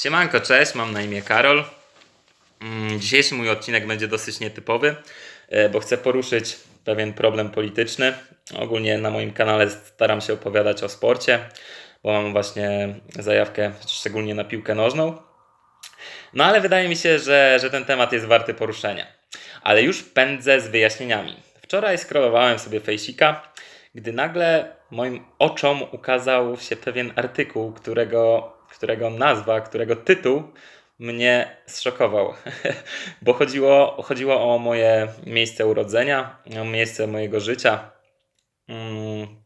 Siemanko, cześć, mam na imię Karol. Dzisiejszy mój odcinek będzie dosyć nietypowy, bo chcę poruszyć pewien problem polityczny. Ogólnie na moim kanale staram się opowiadać o sporcie, bo mam właśnie zajawkę szczególnie na piłkę nożną. No ale wydaje mi się, że ten temat jest warty poruszenia. Ale już pędzę z wyjaśnieniami. Wczoraj scrollowałem sobie Fejsika, gdy nagle moim oczom ukazał się pewien artykuł, którego tytuł mnie zszokował. Bo chodziło o moje miejsce urodzenia, o miejsce mojego życia,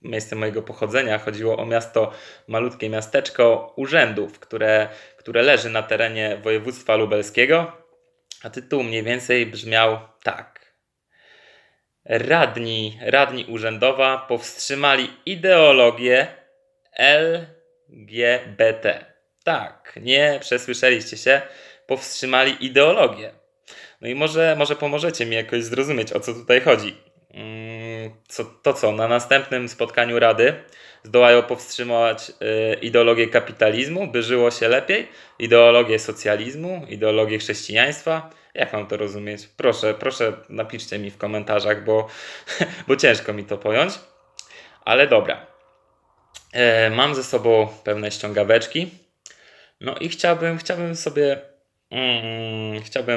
miejsce mojego pochodzenia. Chodziło o malutkie miasteczko Urzędów, które leży na terenie województwa lubelskiego. A tytuł mniej więcej brzmiał tak. Radni Urzędowa powstrzymali ideologię LGBT. Tak, nie przesłyszeliście się, powstrzymali ideologię. No i może pomożecie mi jakoś zrozumieć, o co tutaj chodzi. Na następnym spotkaniu Rady zdołają powstrzymać ideologię kapitalizmu, by żyło się lepiej, ideologię socjalizmu, ideologię chrześcijaństwa. Jak mam to rozumieć? Proszę napiszcie mi w komentarzach, bo ciężko mi to pojąć. Ale dobra. Mam ze sobą pewne ściągaweczki. No i chciałbym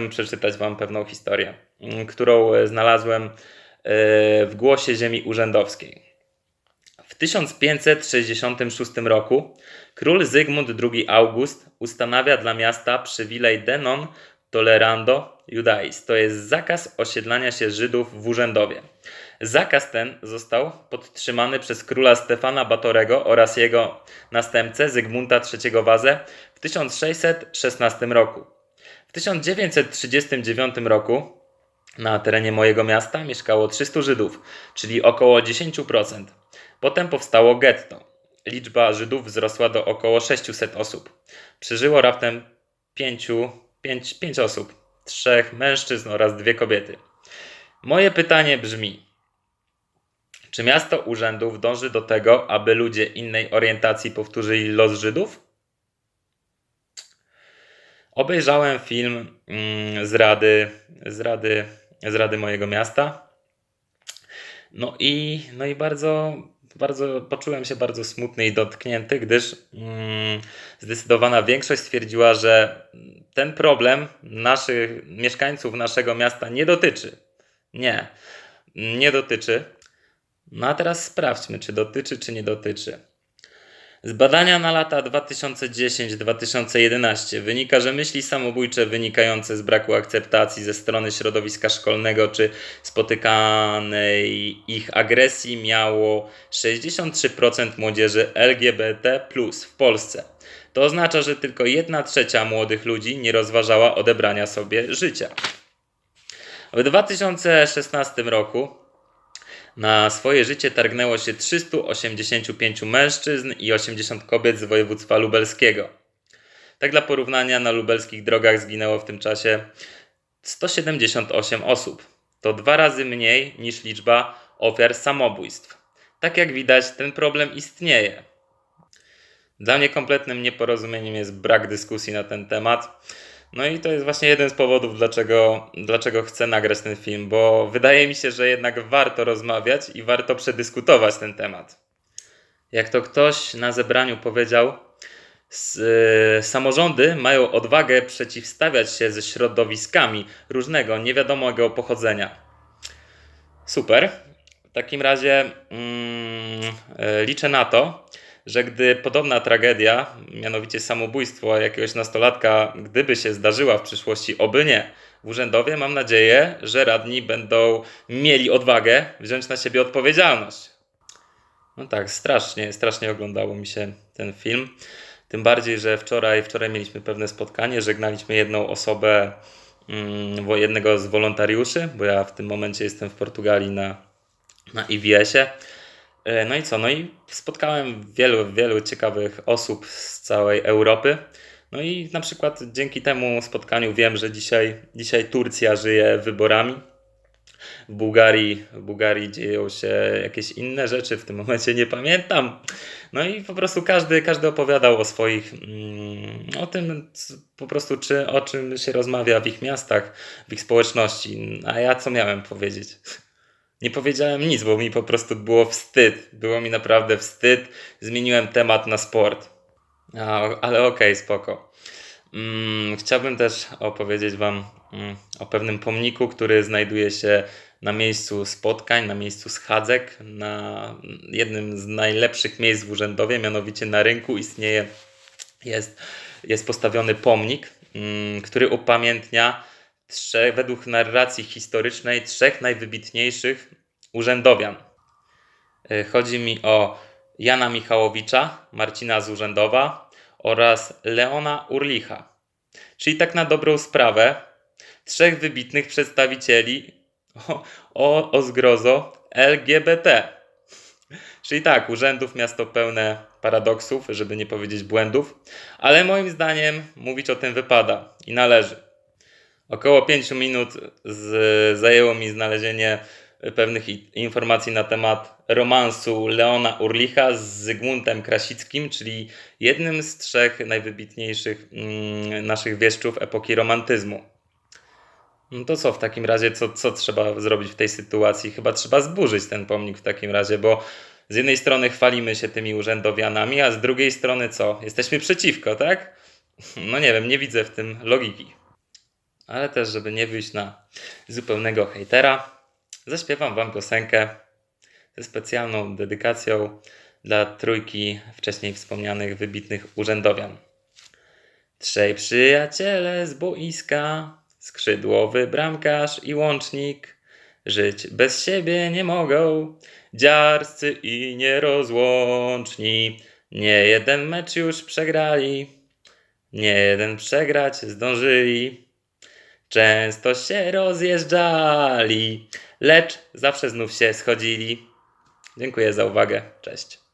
przeczytać wam pewną historię, którą znalazłem w Głosie Ziemi Urzędowskiej. W 1566 roku król Zygmunt II August ustanawia dla miasta przywilej de non tolerando Judais, to jest zakaz osiedlania się Żydów w Urzędowie. Zakaz ten został podtrzymany przez króla Stefana Batorego oraz jego następcę Zygmunta III Wazę w 1616 roku. W 1939 roku na terenie mojego miasta mieszkało 300 Żydów, czyli około 10%. Potem powstało getto. Liczba Żydów wzrosła do około 600 osób. Przeżyło raptem 5 osób, 3 mężczyzn oraz 2 kobiety. Moje pytanie brzmi: czy miasto Urzędów dąży do tego, aby ludzie innej orientacji powtórzyli los Żydów? Obejrzałem film z rady mojego miasta. No i bardzo poczułem się bardzo smutny i dotknięty, gdyż zdecydowana większość stwierdziła, że ten problem mieszkańców naszego miasta nie dotyczy. Nie dotyczy. No a teraz sprawdźmy, czy dotyczy, czy nie dotyczy. Z badania na lata 2010-2011 wynika, że myśli samobójcze wynikające z braku akceptacji ze strony środowiska szkolnego czy spotykanej ich agresji miało 63% młodzieży LGBT+ w Polsce. To oznacza, że tylko 1/3 młodych ludzi nie rozważała odebrania sobie życia. W 2016 roku na swoje życie targnęło się 385 mężczyzn i 80 kobiet z województwa lubelskiego. Tak dla porównania, na lubelskich drogach zginęło w tym czasie 178 osób. To 2 razy mniej niż liczba ofiar samobójstw. Tak jak widać, ten problem istnieje. Dla mnie kompletnym nieporozumieniem jest brak dyskusji na ten temat. No i to jest właśnie jeden z powodów, dlaczego chcę nagrać ten film, bo wydaje mi się, że jednak warto rozmawiać i warto przedyskutować ten temat. Jak to ktoś na zebraniu powiedział, samorządy mają odwagę przeciwstawiać się ze środowiskami różnego, niewiadomego pochodzenia. Super. W takim razie liczę na to, że gdy podobna tragedia, mianowicie samobójstwo jakiegoś nastolatka, gdyby się zdarzyła w przyszłości, oby nie, w Urzędowie, mam nadzieję, że radni będą mieli odwagę wziąć na siebie odpowiedzialność. No tak, strasznie oglądało mi się ten film. Tym bardziej, że wczoraj mieliśmy pewne spotkanie, żegnaliśmy jedną osobę, jednego z wolontariuszy, bo ja w tym momencie jestem w Portugalii na IWS-ie. No i co? No i spotkałem wielu ciekawych osób z całej Europy. No i na przykład dzięki temu spotkaniu wiem, że dzisiaj Turcja żyje wyborami. W Bułgarii dzieją się jakieś inne rzeczy, w tym momencie nie pamiętam. No i po prostu każdy opowiadał o swoich, o tym po prostu, o czym się rozmawia w ich miastach, w ich społeczności. A ja co miałem powiedzieć? Nie powiedziałem nic, bo mi po prostu było wstyd. Było mi naprawdę wstyd. Zmieniłem temat na sport. Ale okej, spoko. Chciałbym też opowiedzieć Wam o pewnym pomniku, który znajduje się na miejscu spotkań, na miejscu schadzek, na jednym z najlepszych miejsc w Urzędowie, mianowicie na rynku jest, jest postawiony pomnik, który upamiętnia według narracji historycznej trzech najwybitniejszych urzędowian. Chodzi mi o Jana Michałowicza, Marcina z Urzędowa oraz Leona Urlicha. Czyli tak na dobrą sprawę trzech wybitnych przedstawicieli o zgrozo LGBT. Czyli tak, urzędów miasto pełne paradoksów, żeby nie powiedzieć błędów, ale moim zdaniem mówić o tym wypada i należy. Około 5 minut zajęło mi znalezienie pewnych informacji na temat romansu Leona Urlicha z Zygmuntem Krasickim, czyli jednym z trzech najwybitniejszych naszych wieszczów epoki romantyzmu. No to co w takim razie, co trzeba zrobić w tej sytuacji? Chyba trzeba zburzyć ten pomnik w takim razie, bo z jednej strony chwalimy się tymi urzędowianami, a z drugiej strony co? Jesteśmy przeciwko, tak? No nie wiem, nie widzę w tym logiki. Ale też, żeby nie wyjść na zupełnego hejtera, zaśpiewam Wam piosenkę ze specjalną dedykacją dla trójki wcześniej wspomnianych wybitnych urzędowian. Trzej przyjaciele z boiska, skrzydłowy bramkarz i łącznik, żyć bez siebie nie mogą, dziarscy i nierozłączni. Nie jeden mecz już przegrali, nie jeden przegrać zdążyli. Często się rozjeżdżali, lecz zawsze znów się schodzili. Dziękuję za uwagę. Cześć.